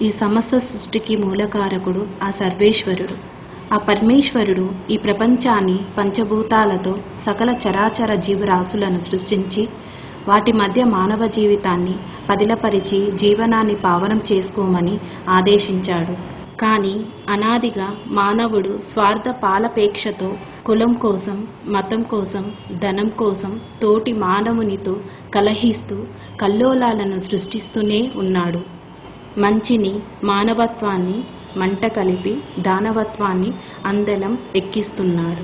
ఈ సమస్త సృష్టికి మూలకారకుడు ఆ సర్వేశ్వరుడు. ఆ పరమేశ్వరుడు ఈ ప్రపంచాన్ని పంచభూతాలతో సకల చరాచర జీవరాశులను సృష్టించి వాటి మధ్య మానవ జీవితాన్ని పదిలపరిచి జీవనాన్ని పావనం చేసుకోమని ఆదేశించాడు. కానీ అనాదిగా మానవుడు స్వార్థ పాలపేక్షతో కులం కోసం, మతం కోసం, ధనం కోసం తోటి మానవునితో కలహిస్తూ కల్లోలాలను సృష్టిస్తూనే ఉన్నాడు. మంచిని, మానవత్వాన్ని మంట కలిపి దానవత్వాన్ని అందలం ఎక్కిస్తున్నాడు.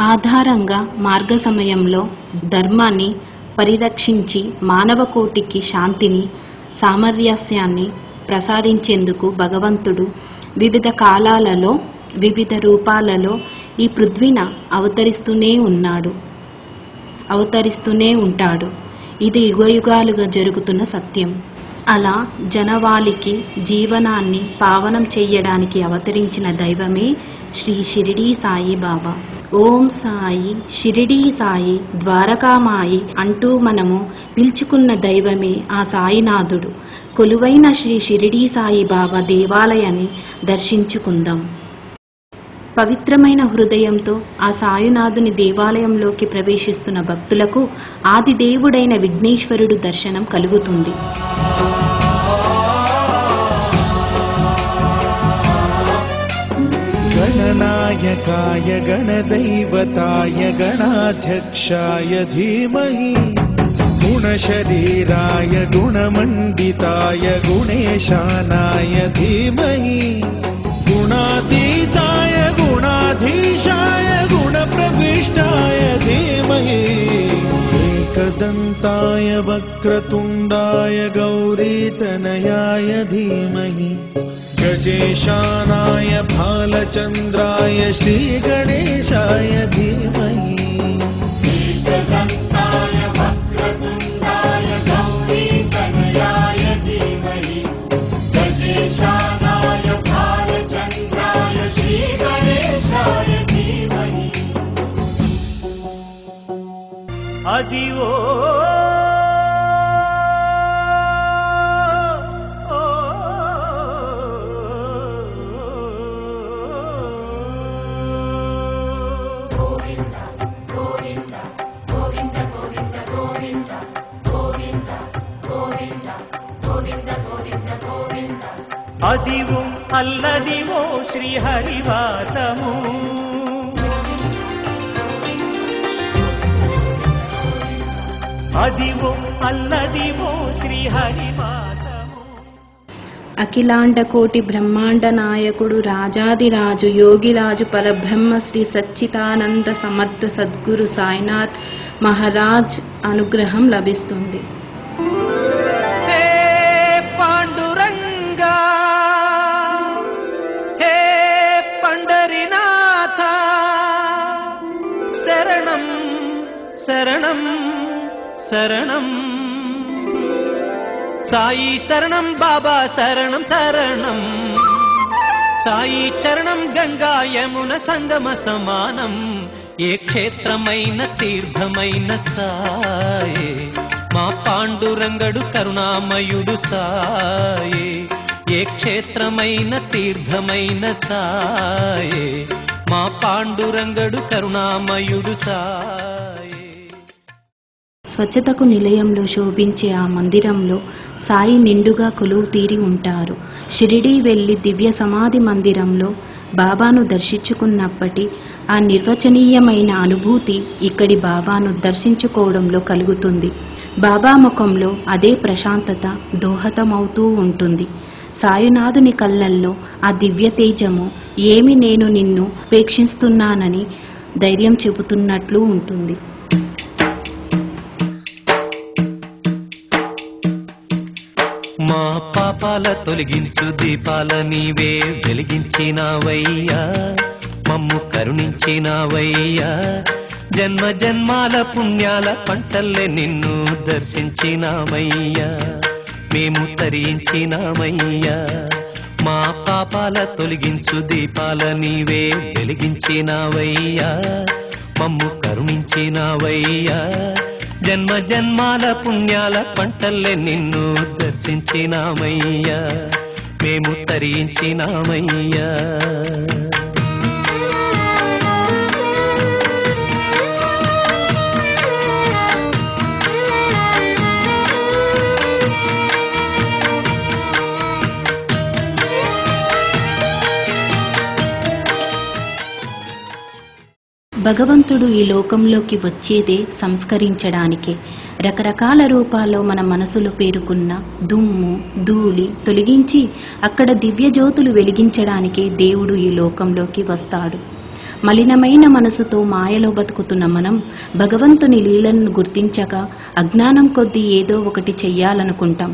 ఆధారంగా మార్గ సమయంలో ధర్మాన్ని పరిరక్షించి మానవ కోటికి శాంతిని, సామరస్యాన్ని ప్రసాదించేందుకు భగవంతుడు వివిధ కాలాలలో వివిధ రూపాలలో ఈ పృథ్వీన అవతరిస్తూనే ఉంటాడు. ఇది యుగయుగాలుగా జరుగుతున్న సత్యం. అలా జనవాళికి జీవనాన్ని పావనం చెయ్యడానికి అవతరించిన దైవమే శ్రీ షిరిడీ సాయి బాబా. ఓం సాయి, షిరిడీ సాయి, ద్వారకామాయి అంటూ మనము పిలుచుకున్న దైవమే ఆ సాయినాథుడు. కొలువైన శ్రీ షిరిడీ సాయి బాబా దేవాలయాన్ని దర్శించుకుందాం. పవిత్రమైన హృదయంతో ఆ సాయినాథుని దేవాలయంలోకి ప్రవేశిస్తున్న భక్తులకు ఆది దేవుడైన విఘ్నేశ్వరుడు దర్శనం కలుగుతుంది. गणनायकाय गणदैवताय गणाध्यक्षाय धीमहि गुणशरीराय गुणमण्डिताय गुणेशानाय धीमहि गुणातीताय गुणाधीशाय गुणप्रविष्टाय धीमहि एकदन्ताय वक्रतुण्डाय गौरीतनयाय धीमहि गजेशानाय भालचन्द्राय श्रीगणेशाय धीमहि एकदन्ताय वक्रतुण्डाय गौरीतनयाय धीमहि गजेशानाय भालचन्द्राय श्रीगणेशाय धीमहि अदिवो అదివో అల్లదివో శ్రీహరివాసము అదివో అల్లదివో శ్రీహరివాసము. అఖిలాండ కోటి బ్రహ్మాండ నాయకుడు రాజాదిరాజు యోగిరాజు పరబ్రహ్మ శ్రీ సచ్చిదానంద సమర్థ సద్గురు సాయినాథ్ మహారాజ్ అనుగ్రహం లభిస్తుంది. శరణం శరణం సాయి శరణం బాబా శరణం శరణం సాయి చరణం గంగా యమున సంగమ సమానం. ఏ క్షేత్రమైన తీర్థమైన సాయే మా పాండురంగడు కరుణామయుడు సాయే. ఏ క్షేత్రమైన తీర్థమైన సాయే మా పాండురంగడు కరుణామయుడు సాయే. స్వచ్ఛతకు నిలయంలో శోభించే ఆ మందిరంలో సాయి నిండుగా కొలువు తీరి ఉంటారు. షిరిడీ వెళ్లి దివ్య సమాధి మందిరంలో బాబాను దర్శించుకున్నప్పటి ఆ నిర్వచనీయమైన అనుభూతి ఇక్కడి బాబాను దర్శించుకోవడంలో కలుగుతుంది. బాబా ముఖంలో అదే ప్రశాంతత దోహదమవుతూ ఉంటుంది. సాయినాథుని కళ్ళల్లో ఆ దివ్య తేజము ఏమి నేను నిన్ను ఉపేక్షిస్తున్నానని ధైర్యం చెబుతున్నట్లు ఉంటుంది. మా పాపాల తొలగించు దీపాల నీవే వెలిగించినావయ్యా, మమ్ము కరుణించినావయ్యా. జన్మ జన్మాల పుణ్యాల పంటల్లే నిన్ను దర్శించినామయ్యా, మేము తరించినామయ్యా. మా పాపాల తొలగించు దీపాల నీవే వెలిగించినావయ్యా, మమ్ము కరుణించినావయ్యా. జన్మ జన్మాల పుణ్యాల పంటల్లే నిన్ను దర్శించినామయ్యా, మేము తరించినామయ్యా. భగవంతుడు ఈ లోకంలోకి వచ్చేదే సంస్కరించడానికే. రకరకాల రూపాల్లో మన మనసులో పేరుకున్న దుమ్ము ధూళి తొలగించి అక్కడ దివ్యజ్యోతులు వెలిగించడానికే దేవుడు ఈ లోకంలోకి వస్తాడు. మలినమైన మనసుతో మాయలో బతుకుతున్న మనం భగవంతుని లీలను గుర్తించక అజ్ఞానం కొద్దీ ఏదో ఒకటి చెయ్యాలనుకుంటాం.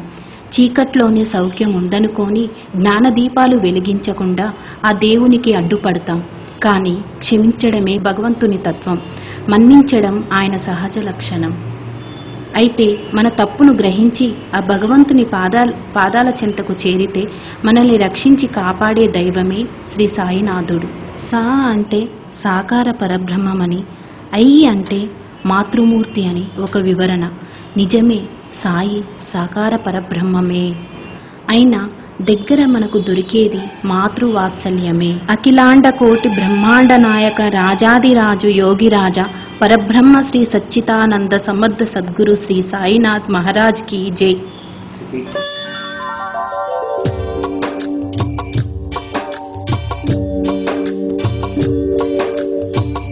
చీకట్లోనే సౌఖ్యం ఉందనుకొని జ్ఞానదీపాలు వెలిగించకుండా ఆ దేవునికి అడ్డుపడతాం. కానీ క్షమించడమే భగవంతుని తత్వం, మన్నించడం ఆయన సహజ లక్షణం. అయితే మన తప్పును గ్రహించి ఆ భగవంతుని పాదాల చెంతకు చేరితే మనల్ని రక్షించి కాపాడే దైవమే శ్రీ సాయినాథుడు. సా అంటే సాకార పరబ్రహ్మమని, ఐ అంటే మాతృమూర్తి అని ఒక వివరణ. నిజమే, సాయి సాకార పరబ్రహ్మమే. అయినా దగ్గర మనకు దొరికేది మాతృవాత్సల్యమే. అఖిలాండ కోటి బ్రహ్మాండ నాయక రాజాదిరాజు యోగిరాజ పరబ్రహ్మ శ్రీ సచ్చిదానంద సమర్థ సద్గురు శ్రీ సాయినాథ్ మహారాజ్ కి జై.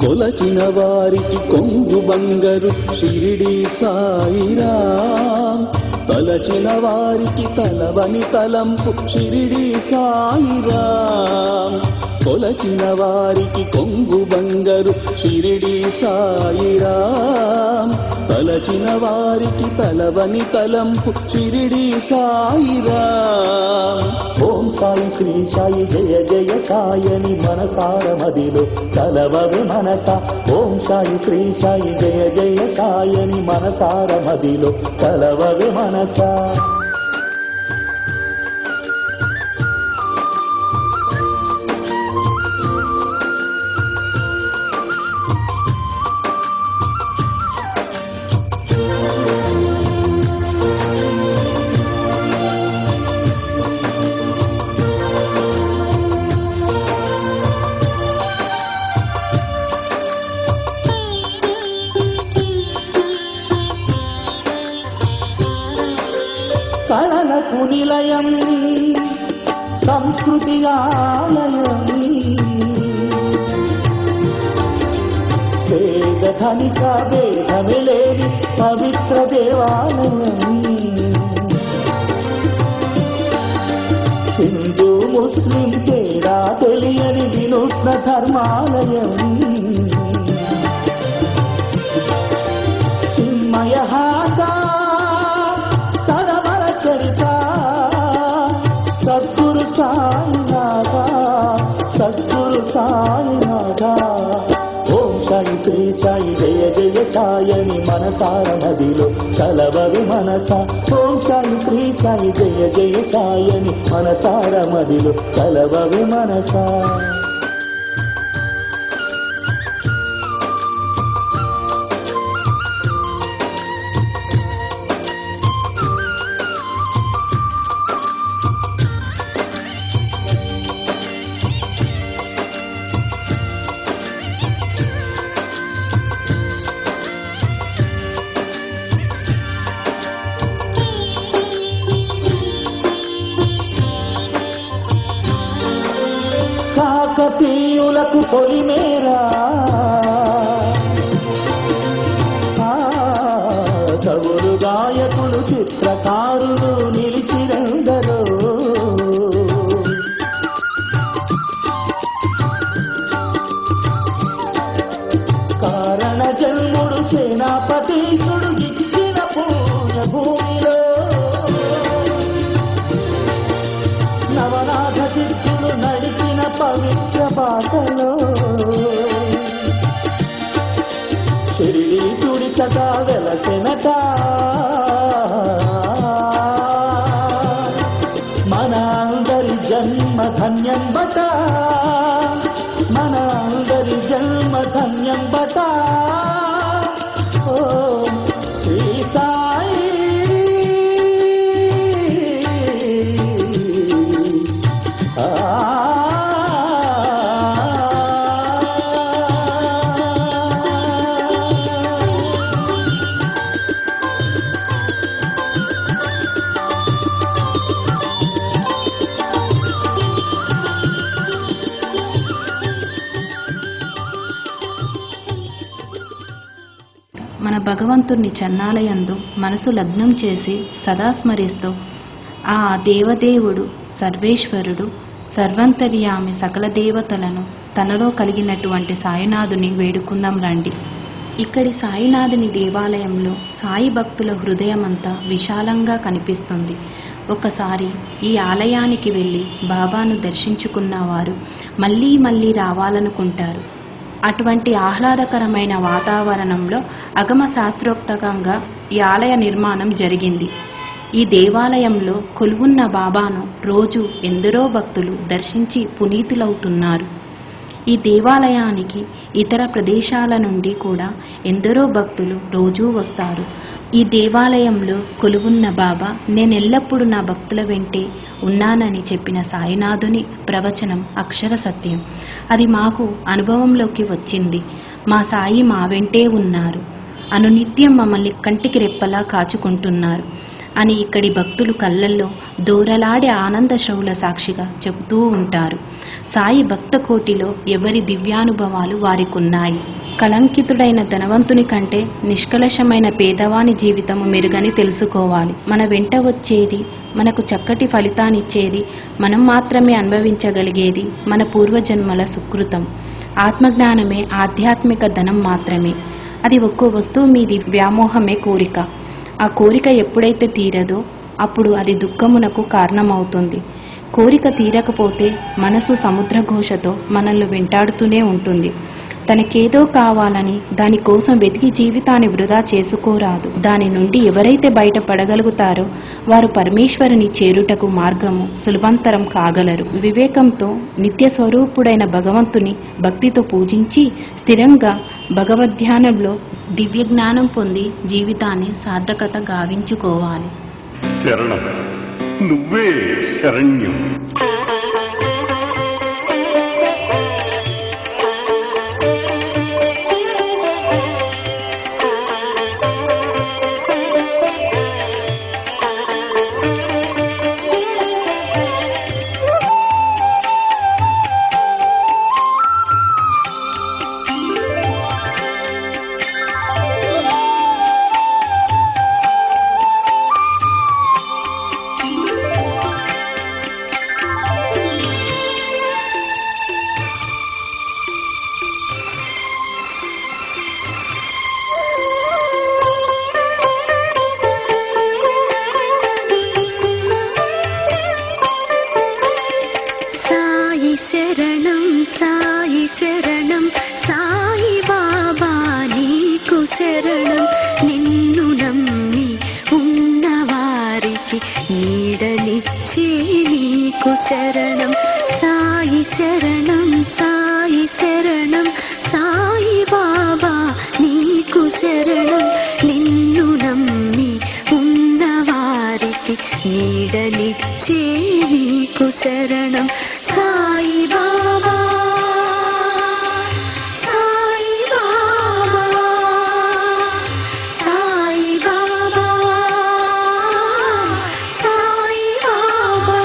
కొలచిన వారికి కొంగు బంగరు షిరిడి సాయిరాం, తలచిన వారికి తలవని తలంపు షిరిడి సాయిరాం. కొలచిన వారికి కొంగు బంగరు షిరిడి సాయిరాం, తలచిన వారికి తలవని తలంపు షిరిడి సాయిరాం. ఓం సాయి శ్రీ సాయి జయ జయ సాయని మనసార మదిలో కలవవే మనస. ఓం సాయి శ్రీ సాయి జయ జయ సాయని మనసార మదిలో కలవవే మనస. కళలకు నిలయం సంస్కృతి ఆలయం, వేద ధనిక భేదమిలేని పవిత్ర దేవాలయం. హిందూ ముస్లిం తేడా తెలియని వినూత్న ధర్మాలయం. చిన్మయ హాస చరిత సద్గురు సాయినాథ, సద్గురు సాయినాథ. ఓం సాయి శ్రీ సాయి జయ జయ సాయని మనసార మదిలో కలవవి మనస. ఓం సాయి శ్రీ సాయి జయ జయ సాయని మనసార మదిలో కలవవి మనస. కాకతీయులకు పొలిమేరా, కవులు గాయకులు చిత్రకారులు నిలిచిరెందరో. కారణ జన్ముడు సేనాపతీశుడు ఇచ్చిన పూజ భూమిలో, నవనాథ సిద్ధులు నడిచిన పవిత్ర బాటలో. షిరిడీశుడి చట వెలసెనట మన అందరి జన్మ ధన్యం బట, మన అందరి జన్మ ధన్యం బట. ఓం శ్రీ సాయి మన భగవంతుణ్ణి చన్నాలయందు మనసు లగ్నం చేసి సదా స్మరిస్తూ ఆ దేవదేవుడు సర్వేశ్వరుడు సర్వంతర్యామి సకల దేవతలను తనలో కలిగినటువంటి సాయినాథుని వేడుకుందాం రండి. ఇక్కడి సాయినాథుని దేవాలయంలో సాయి భక్తుల హృదయమంతా విశాలంగా కనిపిస్తుంది. ఒకసారి ఈ ఆలయానికి వెళ్ళి బాబాను దర్శించుకున్న వారు మళ్ళీ మళ్ళీ రావాలనుకుంటారు. అటువంటి ఆహ్లాదకరమైన వాతావరణంలో అగమ శాస్త్రోక్తంగా ఈ ఆలయ నిర్మాణం జరిగింది. ఈ దేవాలయంలో కొలువున్న బాబాను రోజు ఎందరో భక్తులు దర్శించి పునీతులవుతున్నారు. ఈ దేవాలయానికి ఇతర ప్రదేశాల నుండి కూడా ఎందరో భక్తులు రోజూ వస్తారు. ఈ దేవాలయంలో కొలువున్న బాబా నేనెల్లప్పుడూ నా భక్తుల వెంటే ఉన్నానని చెప్పిన సాయినాథుని ప్రవచనం అక్షర సత్యం. అది మాకు అనుభవంలోకి వచ్చింది. మా సాయి మా వెంటే ఉన్నారు, అనునిత్యం మమ్మల్ని కంటికి రెప్పలా కాచుకుంటున్నారు అని ఇక్కడి భక్తులు కళ్ళల్లో దూరలాడే ఆనంద శ్రవుల సాక్షిగా చెబుతూ ఉంటారు. సాయి భక్త కోటిలో ఎవరి దివ్యానుభవాలు వారికున్నాయి. కళంకితుడైన ధనవంతుని కంటే నిష్కలషమైన పేదవాని జీవితము మెరుగని తెలుసుకోవాలి. మన వెంట వచ్చేది, మనకు చక్కటి ఫలితాన్నిచ్చేది, మనం మాత్రమే అనుభవించగలిగేది మన పూర్వజన్మల సుకృతం. ఆత్మజ్ఞానమే ఆధ్యాత్మిక ధనం మాత్రమే. అది ఒక్కో వస్తువు మీది వ్యామోహమే కోరిక. ఆ కోరిక ఎప్పుడైతే తీరదో అప్పుడు అది దుఃఖమునకు కారణమవుతుంది. కోరిక తీరకపోతే మనసు సముద్రఘోషతో మనల్ని వెంటాడుతూనే ఉంటుంది. తనకేదో కావాలని దానికోసం వెతికి జీవితాన్ని వృధా చేసుకోరాదు. దాని నుండి ఎవరైతే బయటపడగలుగుతారో వారు పరమేశ్వరుని చేరుటకు మార్గము సులభంతరం కాగలరు. వివేకంతో నిత్య స్వరూపుడైన భగవంతుని భక్తితో పూజించి స్థిరంగా భగవద్ధ్యానంలో దివ్య జ్ఞానం పొంది జీవితాన్ని సార్థకత గావించుకోవాలి. శరణం, నువ్వే శరణ్యం. శరణం సాయి శరణం సాయి బాబా నీకు శరణం. నిన్ను నమ్మి ఉన్నవారికి నీడనిచ్చే నీకు శరణం. సాయి శరణం సాయి శరణం సాయి బాబా నీకు శరణం. నిన్ను నమ్మి ఉన్నవారికి నీడనిచ్చే నీకు శరణం. సాయి బాబా సాయి బాబా సాయి బాబా సాయి బాబా.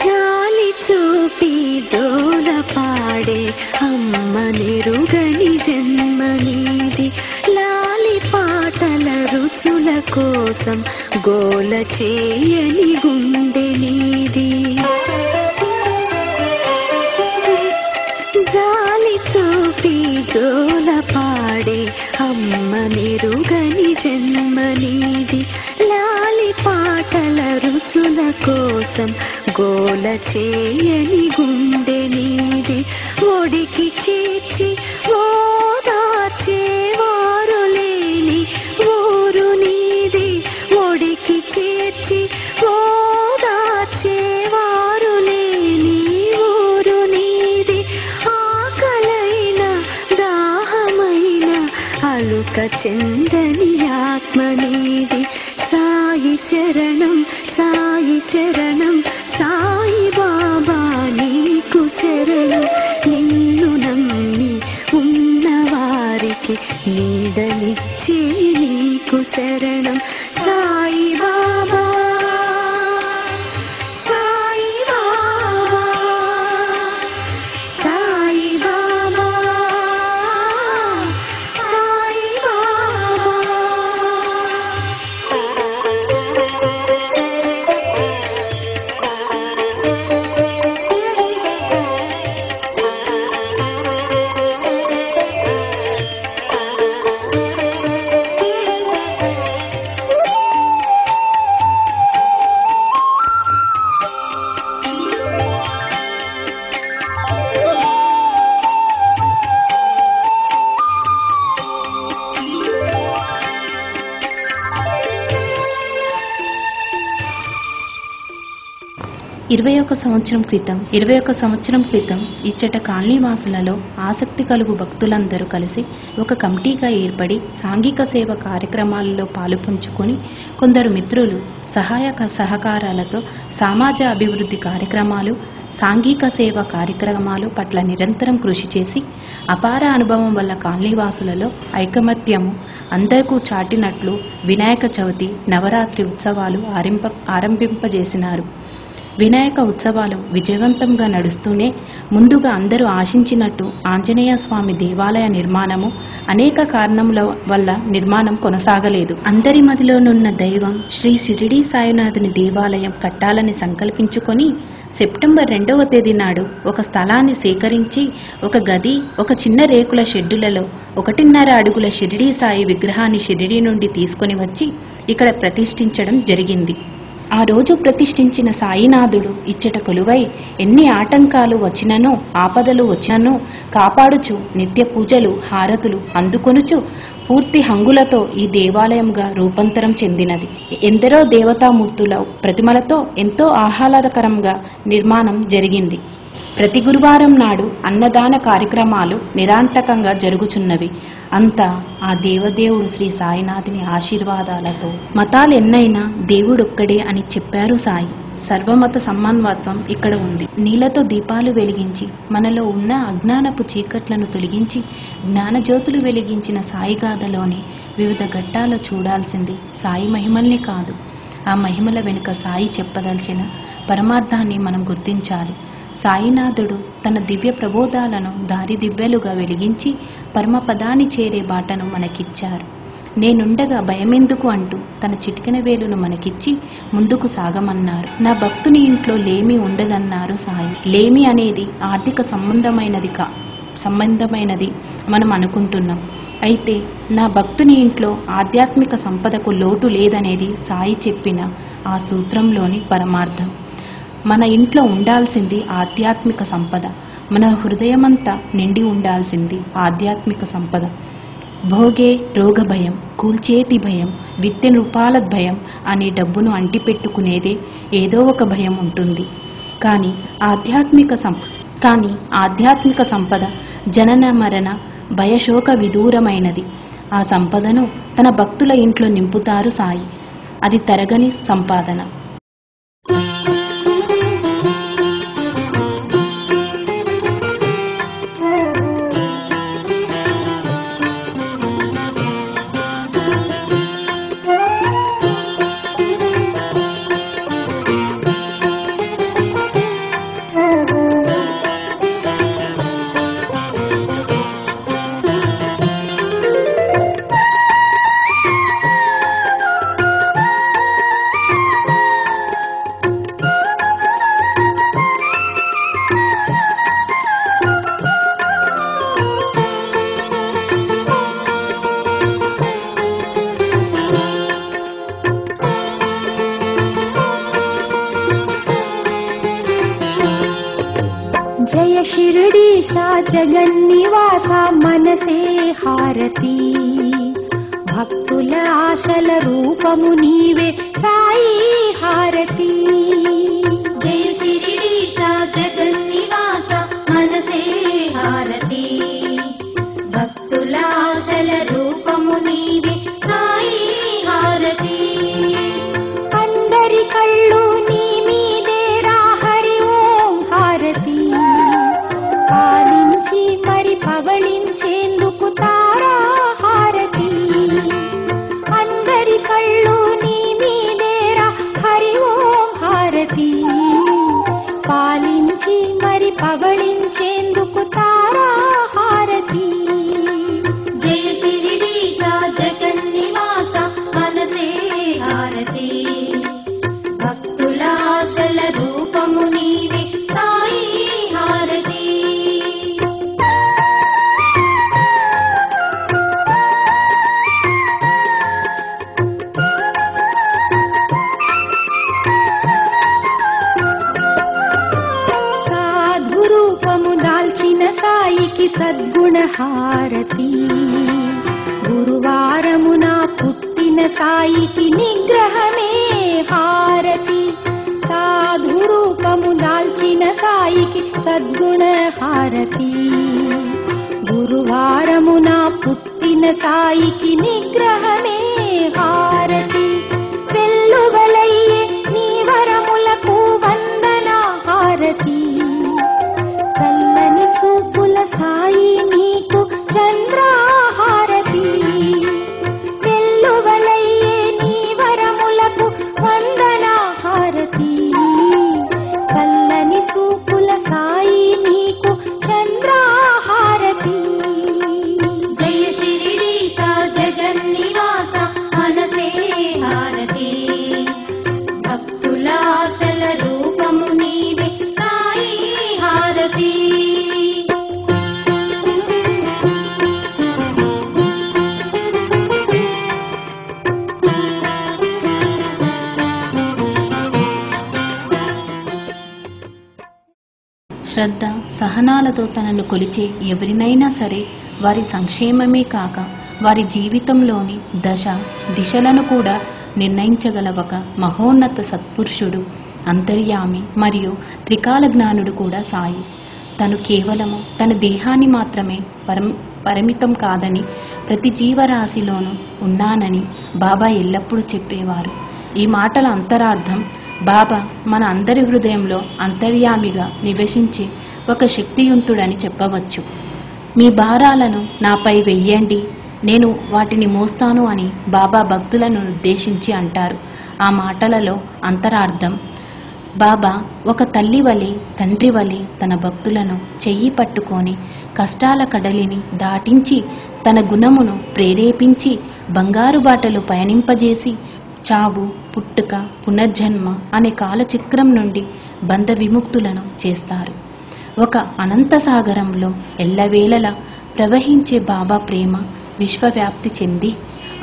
జాలి చూపి జోల పాడే అమ్మ నెరుగని జన్మ నీది. లాలి పాటల రుచుల కోసం గోల చేయని గుండె నీది. జాలి చూపి జోల పాడే అమ్మ నెరుగని జన్మ నీది. లాలి పాటల రుచుల కోసం గోల చేయని గుండె నీది. ఒడికి చేర్చి ఓదార్చే వారు లేని ఊరు నీది. ఒడికి చేర్చి ఓదార్చే తీర్చేవారు లేని ఊరు నీది, ఆకలైన దాహమైన అలుక చెందని ఆత్మ నీది. సాయి శరణం సాయి శరణం సాయి బాబా నీకు శరణం. నిన్ను నమ్మి ఉన్నవారికి నీడనిచ్చే నీకు శరణం. సాయి బాబా సాయి బాబా సాయి బాబా సాయి బాబా. ఇరవై ఒక్క సంవత్సరం క్రితం ఇచ్చట కాలనీవాసులలో ఆసక్తి కలుగు భక్తులందరూ కలిసి ఒక కమిటీగా ఏర్పడి సాంఘిక సేవ కార్యక్రమాలలో పాలుపంచుకొని కొందరు మిత్రులు సహకారాలతో సమాజ అభివృద్ధి కార్యక్రమాలు, సాంఘిక సేవ కార్యక్రమాలు పట్ల నిరంతరం కృషి చేసి అపార అనుభవం వల్ల కాలనీవాసులలో ఐకమత్యము అందరికీ చాటినట్లు వినాయక చవితి, నవరాత్రి ఉత్సవాలు ఆరంభింపజేసినారు. వినాయక ఉత్సవాలు విజయవంతంగా నడుస్తూనే ముందుగా అందరూ ఆశించినట్టు ఆంజనేయ స్వామి దేవాలయ నిర్మాణము అనేక కారణముల వల్ల నిర్మాణం కొనసాగలేదు. అందరి మదిలోనున్న దైవం శ్రీ షిరిడీ సాయినాథుని దేవాలయం కట్టాలని సంకల్పించుకొని సెప్టెంబర్ 2వ తేదీ నాడు ఒక స్థలాన్ని సేకరించి ఒక గది, ఒక చిన్న రేకుల షెడ్డులలో 1.5 అడుగుల షిరిడీ సాయి విగ్రహాన్ని షిరిడీ నుండి తీసుకొని వచ్చి ఇక్కడ ప్రతిష్ఠించడం జరిగింది. ఆ రోజు ప్రతిష్ఠించిన సాయినాథుడు ఇచ్చట కొలువై ఎన్ని ఆటంకాలు వచ్చిననో ఆపదలు వచ్చిననో కాపాడుచు నిత్య పూజలు హారతులు అందుకొనుచు పూర్తి హంగులతో ఈ దేవాలయంగా రూపాంతరం చెందినది. ఎందరో దేవతామూర్తుల ప్రతిమలతో ఎంతో ఆహ్లాదకరంగా నిర్మాణం జరిగింది. ప్రతి గురువారం నాడు అన్నదాన కార్యక్రమాలు నిరాంటకంగా జరుగుచున్నవి. అంతా ఆ దేవదేవుడు శ్రీ సాయినాథుని ఆశీర్వాదాలతో. మతాలెన్నైనా దేవుడొక్కడే అని చెప్పారు సాయి. సర్వమత సమానత్వం ఇక్కడ ఉంది. నీళ్లతో దీపాలు వెలిగించి మనలో ఉన్న అజ్ఞానపు చీకట్లను తొలగించి జ్ఞానజ్యోతులు వెలిగించిన సాయిగాథలోని వివిధ ఘట్టాలు చూడాల్సింది సాయి మహిమల్ని కాదు, ఆ మహిమల వెనుక సాయి చెప్పదలిచిన పరమార్థాన్ని మనం గుర్తించాలి. సాయినాథుడు తన దివ్య ప్రబోధాలను దారి దివ్యలుగా వెలిగించి పరమపదాన్ని చేరే బాటను మనకిచ్చారు. నేనుండగా భయమెందుకు అంటూ తన చిటికెన వేలును మనకిచ్చి ముందుకు సాగమన్నారు. నా భక్తుని ఇంట్లో లేమి ఉండదన్నారు సాయి. లేమి అనేది ఆర్థిక సంబంధమైనది మనం అనుకుంటున్నాం. అయితే నా భక్తుని ఇంట్లో ఆధ్యాత్మిక సంపదకు లోటు లేదనేది సాయి చెప్పిన ఆ సూత్రంలోని పరమార్థం. మన ఇంట్లో ఉండాల్సింది ఆధ్యాత్మిక సంపద. మన హృదయమంతా నిండి ఉండాల్సింది ఆధ్యాత్మిక సంపద. భోగే రోగ భయం, కూల్చేతి భయం, విత్తె రూపాల భయం అనే డబ్బును అంటిపెట్టుకునేదే ఏదో ఒక భయం ఉంటుంది. కానీ ఆధ్యాత్మిక సంపద జనన మరణ భయశోక విదూరమైనది. ఆ సంపదను తన భక్తుల ఇంట్లో నింపుతారు సాయి. అది తరగని సంపాదన. జయ షిరిడీశా జగన్నివాసా మనసే హారతి, భక్తుల ఆశల రూపము నీవే సాయి హారతి. సాయికి సద్గుణ హారతి. గురువారమున పుట్టిన సాయికి నిగ్రహమే హారతి. సాధు రూపము దాల్చిన సాయికి సద్గుణ హారతి. గురువారమున పుట్టిన సాయికి నిగ్రహమే హారతి. వెల్లువలయ్యే నీ వరములకు వందన హారతి. చల్లని చూపుల సాయి నీకు చంద్రహారతి. వెల్లువలయ్యే నీ వరములకు వందన హారతి. చల్లని చూపుల సాయి నీకు చంద్రహారతి. జయ శిరిడీశ జగన్నివాస మనసే హారతి. భక్తులాసల రూపము నీవే సాయి హారతి. శ్రద్ధ సహనాలతో తనను కొలిచే ఎవరినైనా సరే వారి సంక్షేమమే కాక వారి జీవితంలోని దశ దిశలను కూడా నిర్ణయించగల ఒక మహోన్నత సత్పురుషుడు, అంతర్యామి మరియు త్రికాల జ్ఞానుడు కూడా సాయి. తను కేవలము తన దేహాన్ని మాత్రమే పరిమితం కాదని, ప్రతి జీవరాశిలోనూ ఉన్నానని బాబా ఎల్లప్పుడూ చెప్పేవారు. ఈ మాటల అంతరార్థం, బాబా మన అందరి హృదయంలో అంతర్యామిగా నివసించే ఒక శక్తియుంతుడని చెప్పవచ్చు. మీ భారాలను నాపై వెయ్యండి, నేను వాటిని మోస్తాను అని బాబా భక్తులను ఉద్దేశించి అంటారు. ఆ మాటలలో అంతరార్థం, బాబా ఒక తల్లి వలె తండ్రి వలె తన భక్తులను చెయ్యి పట్టుకొని కష్టాల కడలిని దాటించి తన గుణమును ప్రేరేపించి బంగారు బాటలు పయనింపజేసి చావు పుట్టుక పునర్జన్మ అనే కాలచక్రం నుండి బంధ విముక్తులను చేస్తారు. ఒక అనంత సాగరంలో ఎల్లవేళలా ప్రవహించే బాబా ప్రేమ విశ్వవ్యాప్తి చెంది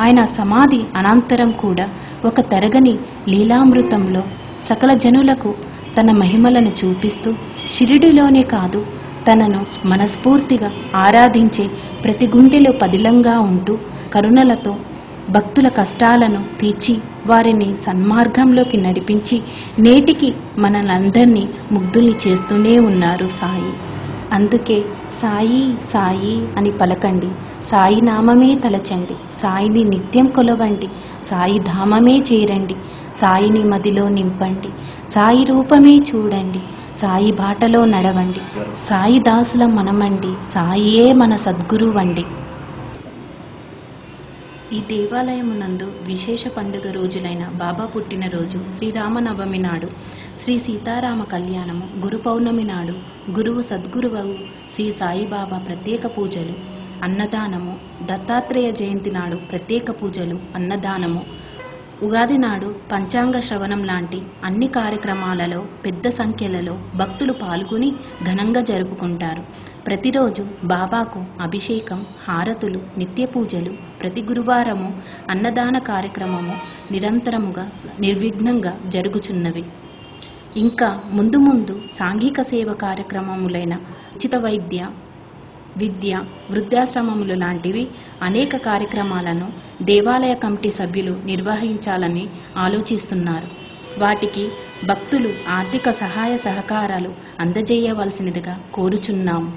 ఆయన సమాధి అనంతరం కూడా ఒక తరగని లీలామృతంలో సకల జనులకు తన మహిమలను చూపిస్తూ షిరిడిలోనే కాదు, తనను మనస్ఫూర్తిగా ఆరాధించే ప్రతి గుండెలో పదిలంగా ఉంటూ కరుణలతో భక్తుల కష్టాలను తీర్చి వారిని సన్మార్గంలోకి నడిపించి నేటికి మనలందరినీ ముగ్ధుల్ని చేస్తూనే ఉన్నారు సాయి. అందుకే సాయి సాయి అని పలకండి, సాయి నామమే తలచండి, సాయిని నిత్యం కొలవండి, సాయి ధామమే చేరండి, సాయిని మదిలో నింపండి, సాయి రూపమే చూడండి, సాయి బాటలో నడవండి, సాయి దాసుల మనమండి, సాయియే మన సద్గురువండి. ఈ దేవాలయమునందు విశేష పండుగ రోజులైన బాబా పుట్టినరోజు, శ్రీరామనవమి నాడు శ్రీ సీతారామ కళ్యాణము, గురు పౌర్ణమి నాడు గురువు సద్గురువు శ్రీ సాయిబాబా ప్రత్యేక పూజలు, అన్నదానము, దత్తాత్రేయ జయంతి నాడు ప్రత్యేక పూజలు, అన్నదానము, ఉగాది నాడు పంచాంగ శ్రవణం లాంటి అన్ని కార్యక్రమాలలో పెద్ద సంఖ్యలలో భక్తులు పాల్గొని ఘనంగా జరుపుకుంటారు. ప్రతిరోజు బాబాకు అభిషేకం, హారతులు, నిత్య పూజలు, ప్రతి గురువారము అన్నదాన కార్యక్రమము నిరంతరముగా నిర్విఘ్నంగా జరుగుచున్నవి. ఇంకా ముందు ముందు సాంఘిక సేవ కార్యక్రమములైన ఉచిత వైద్య, విద్య, వృద్ధాశ్రమములు లాంటివి అనేక కార్యక్రమాలను దేవాలయ కమిటీ సభ్యులు నిర్వహించాలని ఆలోచిస్తున్నారు. వాటికి భక్తులు ఆర్థిక సహాయ సహకారాలు అందజేయవలసినదిగా కోరుచున్నాము.